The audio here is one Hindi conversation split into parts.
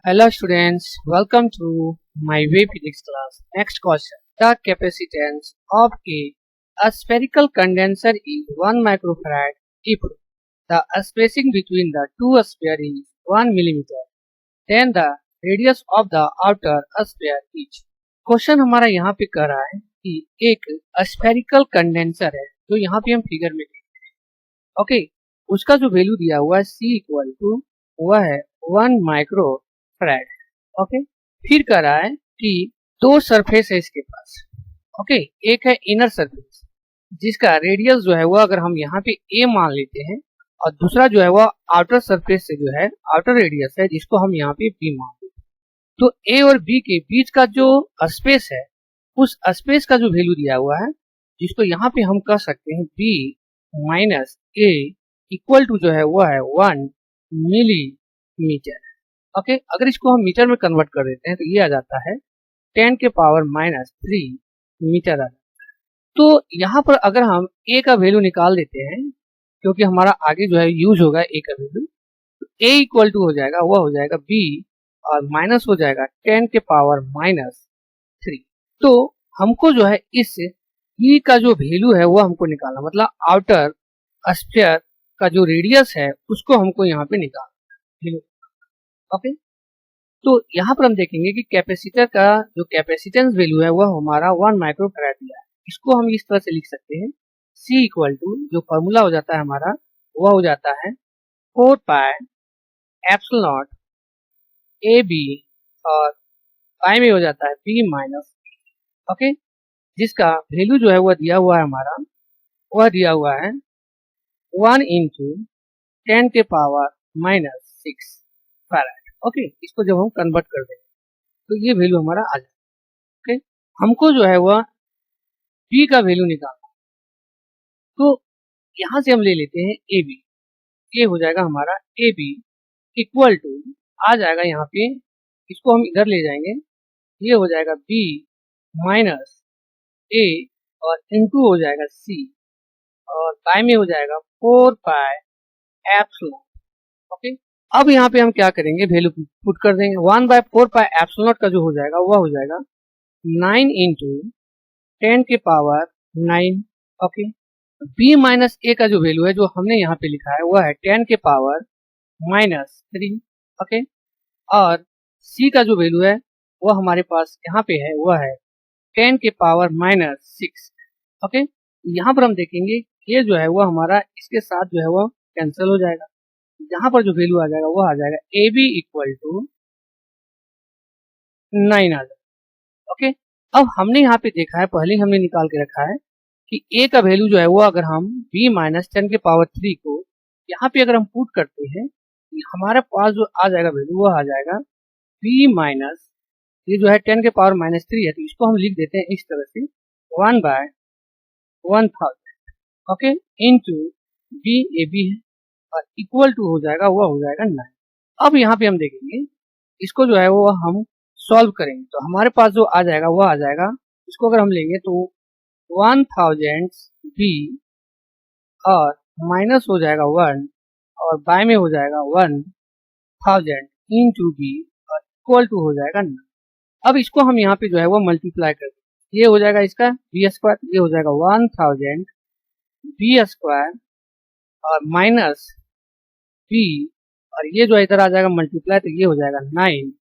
Hello students, welcome to my web physics class. Next question. The capacitance of a spherical condenser is 1 microfarad if the spacing between the two spheres is 1 millimeter. Then the radius of the outer sphere is. Question हमारा यहाँ पे कह रहा है कि एक स्फेरिकल कंडेंसर है जो यहाँ पे हम फिगर में देखते हैं. ओके, उसका जो वैल्यू दिया हुआ है C इक्वल टू वह है 1 माइक्रो फ्रेड. ओके, फिर कह रहा है कि दो सरफेस है इसके पास. ओके, एक है इनर सरफेस जिसका रेडियस जो है वो अगर हम यहाँ पे a मान लेते हैं और दूसरा जो है वो आउटर सरफेस से जो है आउटर रेडियस है जिसको हम यहाँ पे b मान लेते हैं. तो a और b के बीच का जो स्पेस है उस स्पेस का जो वैल्यू दिया हुआ है जिसको यहाँ पे हम कह सकते हैं b minus a equal to जो है वो है 1 मिलीमीटर. ओके, अगर इसको हम मीटर में कन्वर्ट कर देते हैं तो ये आ जाता है 10 के पावर माइनस 3 मीटर आ जाता है. तो यहाँ पर अगर हम a का वैल्यू निकाल देते हैं क्योंकि हमारा आगे जो है यूज होगा a का वैल्यू, तो a इक्वल टू हो जाएगा वह हो जाएगा b और माइनस हो जाएगा 10 के पावर माइनस 3. तो हमको जो है इस b का जो वैल्यू है वो हमको निकालना, मतलब आउटर स्फीयर का जो रेडियस है उसको हमको यहाँ पे निकालना. ओके, तो यहाँ पर हम देखेंगे कि कैपेसिटर का जो कैपेसिटेंस वैल्यू है वह हमारा 1 माइक्रोफैराड दिया है. इसको हम इस तरह से लिख सकते हैं C इक्वल टू जो फॉर्मूला हो जाता है हमारा वह हो जाता है 4 पाई एप्सिलॉन नॉट AB और पाई में हो जाता है B माइनस. ओके, जिसका वैल्यू जो है वह दिया हुआ है हमारा, वह दिया हुआ है 1 इंटू 10 के पावर माइनस 6 फैराड. ओके, इसको जब हम कन्वर्ट कर देंगे तो ये वैल्यू हमारा आ जाएगा. ओके, हमको जो है वह b का वैल्यू निकालना, तो यहाँ से हम ले लेते हैं ab. ये हो जाएगा हमारा ab इक्वल टू आ जाएगा यहाँ पे, इसको हम इधर ले जाएंगे, ये हो जाएगा b माइनस a और इनटू हो जाएगा c और पाई में हो जाएगा 4 पाई एप्सिलॉन. ओके, अब यहाँ पे हम क्या करेंगे, वैल्यू पुट कर देंगे. 1/4 पाई एप्सिलॉन का जो हो जाएगा वह हो जाएगा 9 इंटू 10 के power 9. Okay, b minus a का जो वैल्यू है जो हमने यहाँ पे लिखा है वह है 10 के पावर माइनस 3. ओके, और c का जो वैल्यू है वह हमारे पास यहाँ पे है वह है 10 के पावर माइनस 6. ओके, यहाँ पर हम देखेंगे ये जो है वह हमारा इसके साथ जो है वह कैंसिल हो जाएगा. यहाँ पर जो वैल्यू आ जाएगा वो आ जाएगा AB इक्वल टू 9 आ जाएगा. ओके, अब हमने यहाँ पे देखा है, पहले ही हमने निकाल के रखा है कि A का वैल्यू जो है वो अगर हम B माइनस 10 के पावर 3 को यहाँ पे अगर हम पुट करते हैं हमारे पास जो आ जाएगा वैल्यू वो आ जाएगा B माइनस, ये जो है 10 के पावर माइनस 3 है तो इसको हम लिख देते हैं इस तरह से 1/1000. ओके, इंटू B AB है और इक्वल टू हो जाएगा वह हो जाएगा 9. अब यहाँ पे हम देखेंगे इसको जो है वो हम सॉल्व करेंगे तो हमारे पास जो आ जाएगा वह आ जाएगा, इसको अगर हम लेंगे तो 1000 b और माइनस हो जाएगा 1 और बाय में हो जाएगा 1000 इंटू b और इक्वल टू हो जाएगा 9. अब इसको हम यहाँ पे जो है वो मल्टीप्लाई कर देंगे, ये हो जाएगा इसका b स्क्वायर, ये हो जाएगा 1000 b स्क्वायर और माइनस b और ये जो इधर आ जाएगा मल्टीप्लाई तो ये हो जाएगा 9000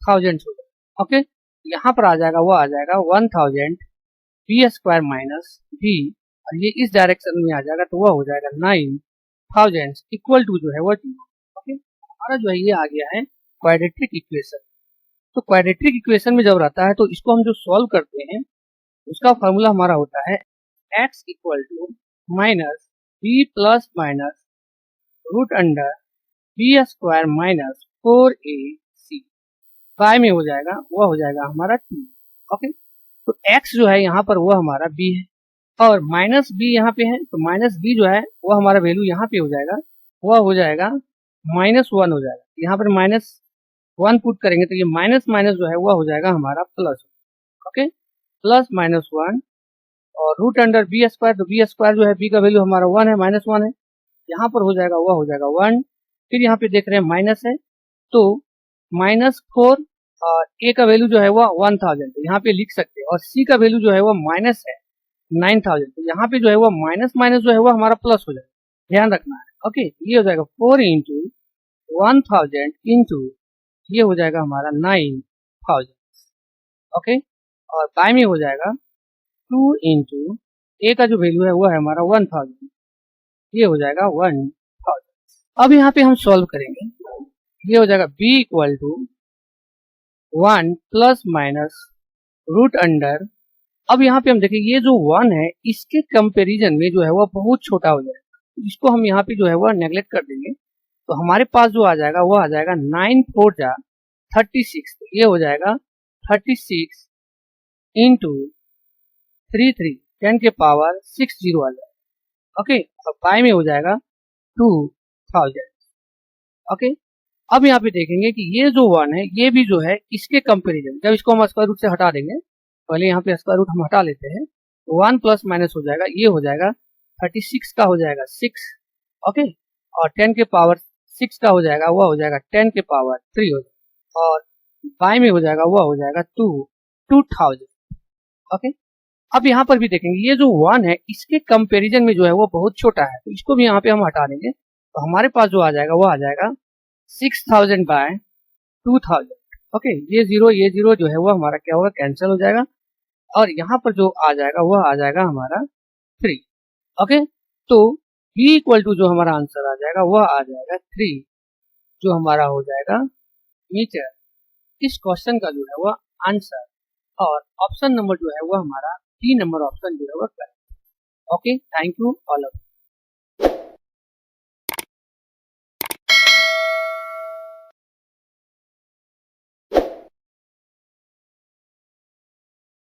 हो जाएगा. ओके, यहाँ पर आ जाएगा वो आ जाएगा 1000 b स्क्वायर माइनस b और ये इस डायरेक्शन में आ जाएगा तो वह हो जाएगा 9000 इक्वल टू जो है वो 2. ओके, हमारा जो है ये आ गया है क्वाड्रेटिक इक्वेशन. तो क्वाड्रेटिक इक्वेशन में जब रहता है तो इसको हम जो सॉल्व करते हैं उसका फॉर्मूला हमारा होता है x equal to minus b plus minus root under B square minus 4ac by में हो जाएगा वह हो जाएगा हमारा 2. ओके, तो x जो है यहाँ पर वह हमारा b है और माइनस b यहाँ पे है तो माइनस b जो है वह हमारा वैल्यू यहाँ पे हो जाएगा वह हो जाएगा -1 हो जाएगा. यहाँ पर -1 पुट करेंगे तो ये माइनस माइनस जो है वह हो जाएगा हमारा प्लस. ओके, प्लस -1 और रूट अंडर बी स्क्वायर, तो बी स्क्वायर जो है b का वैल्यू हमारा 1 है, -1 है, यहाँ पर हो जाएगा वह हो जाएगा 1. फिर यहाँ पे देख रहे हैं माइनस है तो -4 और ए का वैल्यू जो है वो 1000 है, यहाँ पे लिख सकते हैं, और सी का वैल्यू जो है वो माइनस है 9000, तो यहाँ पे जो है वो माइनस माइनस जो है वो हमारा प्लस हो जाएगा, ध्यान रखना है। ओके, ये हो जाएगा 4 इंटू 1000 इंटू ये हो जाएगा हमारा 9000। ओके, और बाय में हो जाएगा 2 इंटू ए का जो वैल्यू है वो है हमारा 1000, ये हो जाएगा 1000। अब यहाँ पे हम सॉल्व करेंगे, ये हो जाएगा b equal to 1 plus minus root under. अब यहाँ पे हम देखें ये जो 1 है इसके कंपैरिजन में जो है वो बहुत छोटा हो जाएगा, इसको हम यहाँ पे जो है वो नेगलेक्ट कर देंगे, तो हमारे पास जो आ जाएगा वो आ जाएगा 9 4 जा 36, ये हो जाएगा 36 इंटू 3 3 10 के पावर 6 जीरो आ जाएगा। ओके, अब बाय में हो जाएगा 2000। ओके, अब यहाँ पे देखेंगे कि ये जो 1 है ये भी जो है इसके कंपैरिजन, जब इसको हम स्क्वायर रूट से हटा देंगे, पहले यहाँ पे स्क्वायर रूट हम हटा लेते हैं, 1 प्लस माइनस हो जाएगा, ये हो जाएगा 36 का हो जाएगा 6। ओके, और 10 के पावर 6 का हो जाएगा वह हो जाएगा 10 के पावर 3 हो जाएगा, और बाय में हो जाएगा वह हो जाएगा 2000। ओके, अब यहाँ पर भी देखेंगे ये जो 1 है इसके कंपैरिजन में जो है वो बहुत छोटा है, तो इसको भी यहाँ पे हम हटा देंगे, तो हमारे पास जो आ जाएगा वो आ जाएगा 6000 बाय 2000। ओके, ये जीरो जो है वो हमारा क्या होगा, कैंसिल हो जाएगा, और यहाँ पर जो आ जाएगा वो आ जाएगा हमारा 3। ओके, तो b इक्वल टू जो हमारा आंसर आ जाएगा वह आ जाएगा 3, जो हमारा हो जाएगा मीटर, इस क्वेश्चन का जो है वह आंसर। और ऑप्शन नंबर जो है वो हमारा 3 नंबर ऑप्शन जो है वह correct. Okay, thank you all of.